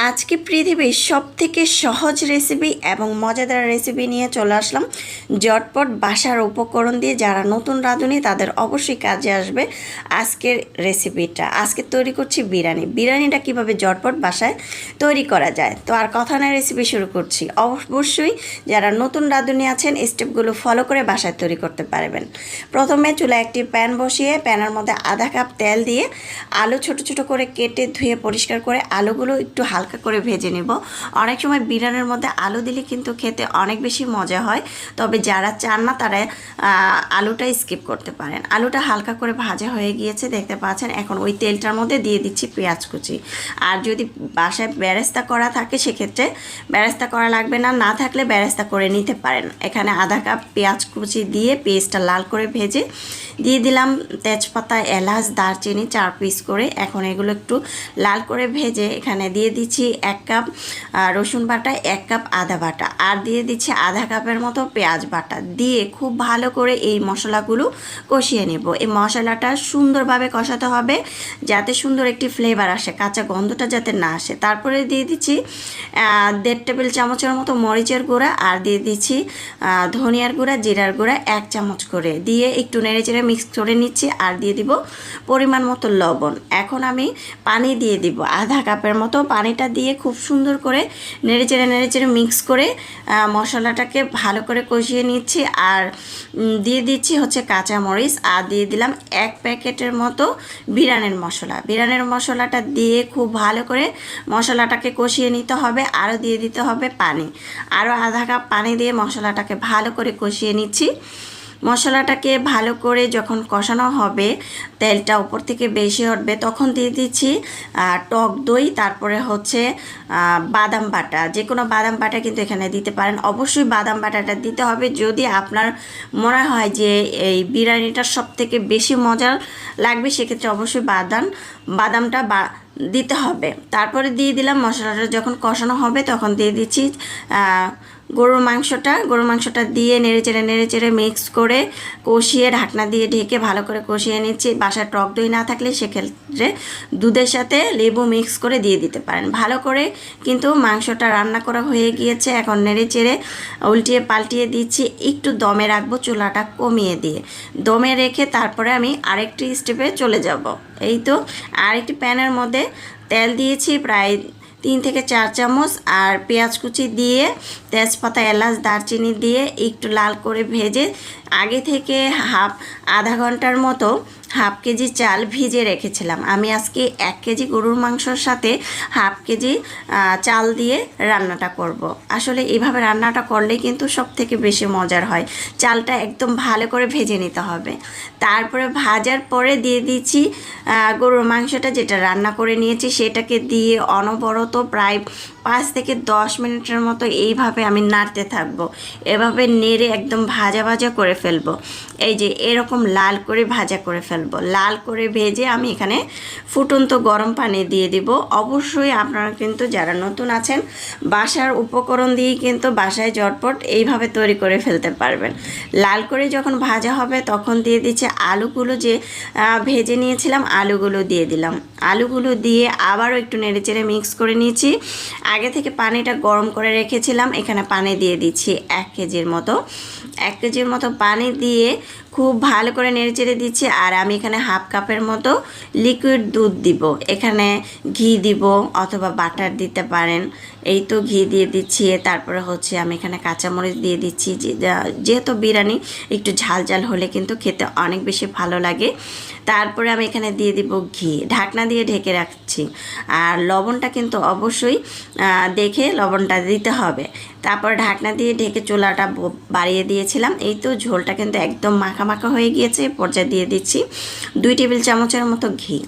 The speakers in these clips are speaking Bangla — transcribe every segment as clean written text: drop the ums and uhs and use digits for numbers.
আজকে পৃথিবীর সবথেকে সহজ রেসিপি এবং মজাদার রেসিপি নিয়ে চলে আসলাম ঝটপট বাসার উপকরণ দিয়ে। যারা নতুন রাঁধুনি তাদের অবশ্যই কাজে আসবে আজকের রেসিপিটা। আজকে তৈরি করছি বিরিয়ানিটা কিভাবে ঝটপট বাসায় তৈরি করা যায়। তো আর কথা না, রেসিপি শুরু করছি। অবশ্যই যারা নতুন রাঁধুনি আছেন স্টেপগুলো ফলো করে বাসায় তৈরি করতে পারবেন। প্রথমে চুলায় একটি প্যান বসিয়ে প্যানের মধ্যে আধা কাপ তেল দিয়ে আলু ছোট ছোট করে কেটে ধুয়ে পরিষ্কার করে আলুগুলো একটু হালকা করে ভেজে নেব। অনেক সময় বিরিয়ানির মধ্যে আলু দিলে কিন্তু খেতে অনেক বেশি মজা হয়, তবে যারা চান না তারা আলুটা স্কিপ করতে পারেন। আলুটা হালকা করে ভাজা হয়ে গিয়েছে দেখতে পাচ্ছেন। এখন ওই তেলটার মধ্যে দিয়ে দিচ্ছি পেঁয়াজ কুচি। আর যদি বাসায় বেরেস্তা করা থাকে সেক্ষেত্রে বেরেস্তা করা লাগবে না, না থাকলে বেরেস্তা করে নিতে পারেন। এখানে আধা কাপ পেঁয়াজ কুচি দিয়ে পেঁয়াজটা লাল করে ভেজে দিয়ে দিলাম তেজপাতা, এলাচ, দারচিনি 4 পিস করে। এখন এগুলো একটু লাল করে ভেজে এখানে দিয়ে দিচ্ছি 1 কাপ রসুন বাটা, 1 কাপ আদা বাটা, আর দিয়ে দিচ্ছি আধা কাপের মতো পেঁয়াজ বাটা। দিয়ে খুব ভালো করে এই মশলাগুলো কষিয়ে নেব। এই মশলাটা সুন্দরভাবে কষাতে হবে যাতে সুন্দর একটি ফ্লেভার আসে, কাঁচা গন্ধটা যাতে না আসে। তারপরে দিয়ে দিচ্ছি 1.5 টেবিল চামচের মতো মরিচের গুঁড়া, আর দিয়ে দিচ্ছি ধনিয়ার গুঁড়া, জিরার গুঁড়া 1 চামচ করে দিয়ে একটু নেড়েচেড়ে মিক্স করে নিচ্ছি। আর দিয়ে দিব পরিমাণ মতো লবণ। এখন আমি পানি দিয়ে দিব আধা কাপের মতো। পানিটা দিয়ে খুব সুন্দর করে নেড়েচেড়ে মিক্স করে মশলাটাকে ভালো করে কষিয়ে নিচ্ছি। আর দিয়ে দিচ্ছি হচ্ছে কাঁচামরিচ, আর দিয়ে দিলাম 1 প্যাকেটের মতো বিরিয়ানির মশলাটা দিয়ে খুব ভালো করে মশলাটাকে কষিয়ে নিতে হবে। আরও দিয়ে দিতে হবে পানি, আরও আধা কাপ পানি দিয়ে মশলাটাকে ভালো করে কষিয়ে নিচ্ছি। মশলাটাকে ভালো করে যখন কষানো হবে, তেলটা উপর থেকে বেশি উঠবে, তখন দিয়ে দিচ্ছি টক দই, তারপরে হচ্ছে বাদাম বাটা। যে কোনো বাদাম বাটা কিন্তু এখানে দিতে পারেন। অবশ্যই বাদাম বাটাটা দিতে হবে যদি আপনার মনে হয় যে এই বিরিয়ানিটা সবথেকে বেশি মজার লাগবে, সেক্ষেত্রে অবশ্যই বাদামটা দিতে হবে। তারপরে দিয়ে দিলাম মশলাটা যখন কষানো হবে তখন দিয়ে দিচ্ছি গরুর মাংসটা দিয়ে নেড়েচেড়ে মিক্স করে কষিয়ে ঢাকনা দিয়ে ঢেকে ভালো করে কষিয়ে নিচ্ছি। বাসায় টক দই না থাকলে সেক্ষেত্রে দুধের সাথে লেবু মিক্স করে দিয়ে দিতে পারেন। ভালো করে কিন্তু মাংসটা রান্না করা হয়ে গিয়েছে। এখন নেড়েচেড়ে উল্টিয়ে পাল্টিয়ে দিচ্ছি। একটু দমে রাখবো, চুলাটা কমিয়ে দিয়ে দমে রেখে তারপরে আমি আরেকটি স্টেপে চলে যাব। এই তো আরেকটি প্যানের মধ্যে তেল দিয়েছি প্রায় 3 থেকে 4 চামচ, আর পেঁয়াজ কুচি দিয়ে তেজপাতা, এলাচ, দারচিনি দিয়ে একটু লাল করে ভেজে আগে থেকে আধা ঘন্টার মতো হাফ কেজি চাল ভিজে রেখেছিলাম। আমি আজকে 1 কেজি গরুর মাংসর সাথে হাফ কেজি চাল দিয়ে রান্নাটা করব। আসলে এইভাবে রান্নাটা করলে কিন্তু সব থেকে বেশি মজার হয়। চালটা একদম ভালো করে ভেজে নিতে হবে। তারপরে ভাজার পরে দিয়ে দিচ্ছি গরুর মাংসটা যেটা রান্না করে নিয়েছি সেটাকে দিয়ে অনবরত প্রায় 5 থেকে 10 মিনিটের মতো এইভাবে আমি নাড়তে থাকবো। এভাবে নেড়ে একদম ভাজা করে ফেলবো। এই যে এরকম লাল করে ভাজা করে ফেলবো। লাল করে ভেজে আমি এখানে ফুটন্ত গরম পানি দিয়ে দিব। অবশ্যই আপনারা কিন্তু যারা নতুন আছেন বাসার উপকরণ দিয়েই কিন্তু বাসায় ঝটপট এইভাবে তৈরি করে ফেলতে পারবেন। লাল করে যখন ভাজা হবে তখন দিয়ে দিচ্ছে আলুগুলো যে ভেজে নিয়েছিলাম, আলুগুলো দিয়ে দিলাম। আলুগুলো দিয়ে আবারও একটু নেড়েচেড়ে মিক্স করে নিয়েছি। আগে থেকে পানিটা গরম করে রেখেছিলাম, এখানে পানি দিয়ে দিচ্ছি 1 কেজির মতো পানি দিয়ে খুব ভালো করে নেড়েচেড়ে দিচ্ছি। আর আমি এখানে হাফ কাপের মতো লিকুইড দুধ দিব। এখানে ঘি দিব অথবা বাটার দিতে পারেন। এই তো ঘি দিয়ে দিচ্ছি। তারপরে হচ্ছে আমি এখানে কাঁচামরিচ দিয়ে দিচ্ছি। যেহেতু বিরিয়ানি একটু ঝাল হলে কিন্তু খেতে অনেক বেশি ভালো লাগে। তারপরে আমি এখানে দিয়ে দিব ঘি, ঢাকনা দিয়ে ঢেকে রাখছি। আর লবণটা কিন্তু অবশ্যই দেখে লবণটা দিতে হবে। তারপর ঢাকনা দিয়ে ঢেকে চুলাটা বাড়িয়ে দিয়েছিলাম। এই তো ঝোলটা কিন্তু একদম মাখা হয়ে গিয়েছে। পর্যায়ে দিয়ে দিচ্ছি 2 টেবিল চামচের মতো ঘি।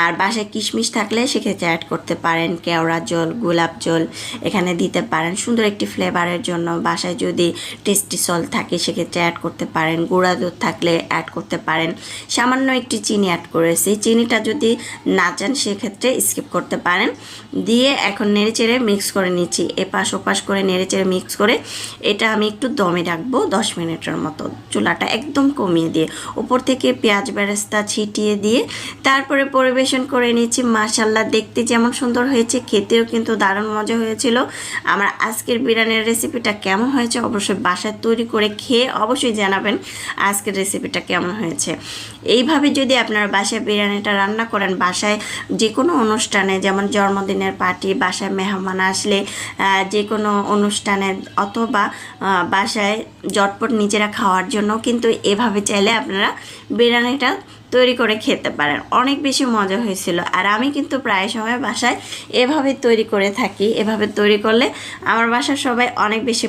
আর বাসায় কিশমিশ থাকলে সেক্ষেত্রে অ্যাড করতে পারেন। কেওড়া জল, গোলাপ জল এখানে দিতে পারেন সুন্দর একটি ফ্লেভারের জন্য। বাসায় যদি টেস্টি সল্ট থাকে সেক্ষেত্রে অ্যাড করতে পারেন। গুঁড়া দুধ থাকলে অ্যাড করতে পারেন। সামান্য একটি চিনি অ্যাড করেছি। চিনিটা যদি না চান সেক্ষেত্রে স্কিপ করতে পারেন। দিয়ে এখন নেড়েচেড়ে মিক্স করে নিচ্ছি। এপাশ ওপাশ করে নেড়েচেড়ে মিক্স করে এটা আমি একটু দমে রাখবো 10 মিনিটের মতো। চুলাটা একদম কমিয়ে দিয়ে উপর থেকে পেঁয়াজ বেরেস্তা ছিটিয়ে দিয়ে তারপরে পরিবেশন করে নিচ্ছি। মাশাআল্লাহ, দেখতে যেমন সুন্দর হয়েছে, খেতেও কিন্তু দারুণ মজা হয়েছিল। আমার আজকের বিরিয়ানির রেসিপিটা কেমন হয়েছে অবশ্যই বাসায় তৈরি করে খেয়ে অবশ্যই জানাবেন আজকের রেসিপিটা কেমন হয়েছে। এইভাবে যদি আপনারা বাসায় বিরিয়ানিটা রান্না করেন, বাসায় যে কোনো অনুষ্ঠানে, যেমন জন্মদিনের পার্টি, বাসায় মেহমান আসলে, যে কোনো অনুষ্ঠানে, অথবা বাসায় ঝটপট নিজেরা খাওয়ার জন্য কিন্তু এভাবে চাইলে আপনারা বিরিয়ানিটা তৈরি করে খেতে পারেন। অনেক বেশি মজা হয়েছিল। আর আমি কিন্তু প্রায় সময় বাসায় এভাবে তৈরি করে থাকি। এভাবে তৈরি করলে আমার বাসার সবাই অনেক বেশি